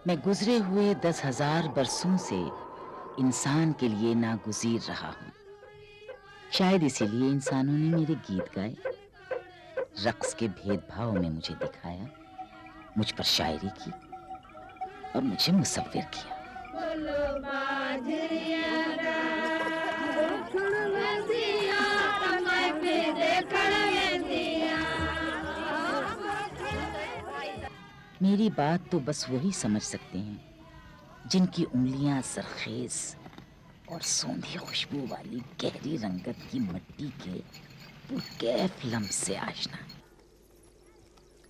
میں گزرے ہوئے 10,000 برسوں سے انسان کے لیے ناگزیر رہا ہوں. شاید اسی لیے انسانوں نے میرے گیت گائے، رقص کے بھید بھاؤ میں مجھے دکھایا، مجھ پر شاعری کی اور مجھے مصور کیا. میری بات تو بس وہی سمجھ سکتے ہیں جن کی انگلیاں زرخیز اور سوندھی خوشبو والی گہری رنگت کی مٹی کے پرکیف لمس سے آشنا ہے.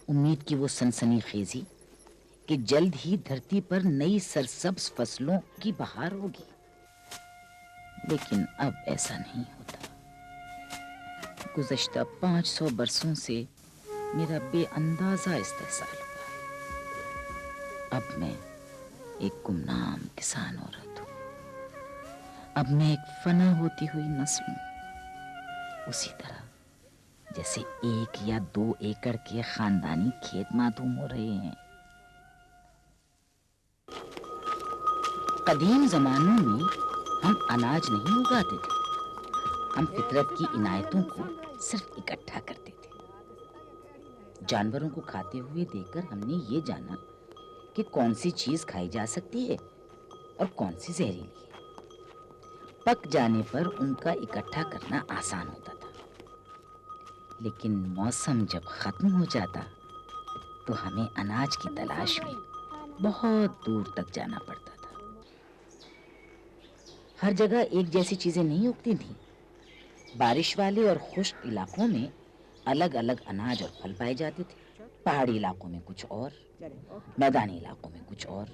امید کی وہ سنسنی خیزی کہ جلد ہی دھرتی پر نئی سرسبز فصلوں کی بہار ہوگی، لیکن اب ایسا نہیں ہوتا. گزشتہ 500 برسوں سے میرا بے اندازہ استحصال ہوا ہے. اب میں ایک گمنام کسان عورت ہوں. اب میں ایک فنا ہوتی ہوئی نسل ہوں، اسی طرح جیسے 1 یا 2 ایکڑ کے خاندانی کھیت معدوم ہو رہے ہیں. قدیم زمانوں میں ہم اناج نہیں اگاتے تھے، ہم فطرت کی عنایتوں کو صرف اکٹھا کرتے تھے. جانوروں کو کھاتے ہوئے دیکھ کر ہم نے یہ جانا کہ کون سی چیز کھائی جا سکتی ہے اور کون سی زہریلی ہے. پک جانے پر ان کا اکٹھا کرنا آسان ہوتا تھا، لیکن موسم جب ختم ہو جاتا تو ہمیں اناج کی تلاش میں بہت دور تک جانا پڑتا تھا. ہر جگہ ایک جیسی چیزیں نہیں اگتی تھیں. بارش والے اور خشک علاقوں میں الگ الگ اناج اور پھل پائے جاتے تھے، پہاڑی علاقوں میں کچھ اور، میدانی علاقوں میں کچھ اور.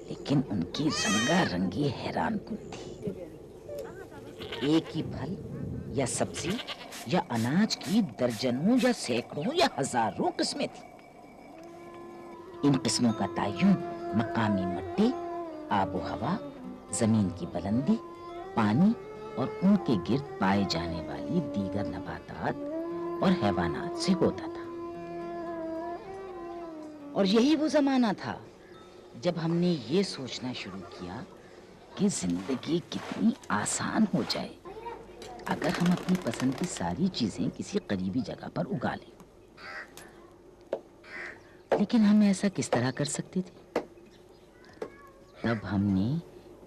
لیکن ان کی رنگا رنگی حیران کن تھی. ایک ہی پھل یا سبزی یا اناج کی درجنوں یا سینکڑوں یا ہزاروں قسمیں تھیں. ان قسموں کا تعین مقامی مٹی، آب و ہوا، زمین کی بلندی، پانی اور ان کے گرد پائے جانے والی دیگر نباتات اور حیوانات سے ہوتا تھا. اور یہی وہ زمانہ تھا جب ہم نے یہ سوچنا شروع کیا کہ زندگی کتنی آسان ہو جائے اگر ہم اپنی پسند کی ساری چیزیں کسی قریبی جگہ پر اگا لیں. لیکن ہم ایسا کس طرح کر سکتے تھے؟ تب ہم نے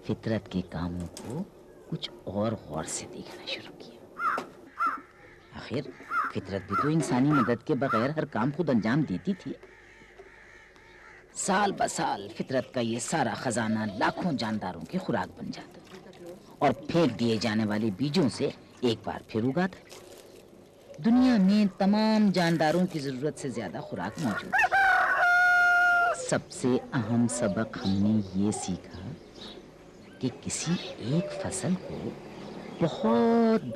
فطرت کے کاموں کو کچھ اور غور سے دیکھنا شروع کیا. آخر فطرت بھی تو انسانی مدد کے بغیر ہر کام خود انجام دیتی تھی. سال بسال فطرت کا یہ سارا خزانہ لاکھوں جانداروں کی خوراک بن جاتا اور پھینک دیے جانے والے بیجوں سے ایک بار پھر اگاتا. دنیا میں تمام جانداروں کی ضرورت سے زیادہ خوراک موجود تھی. سب سے اہم سبق ہم نے یہ سیکھا کہ کسی ایک فصل کو بہت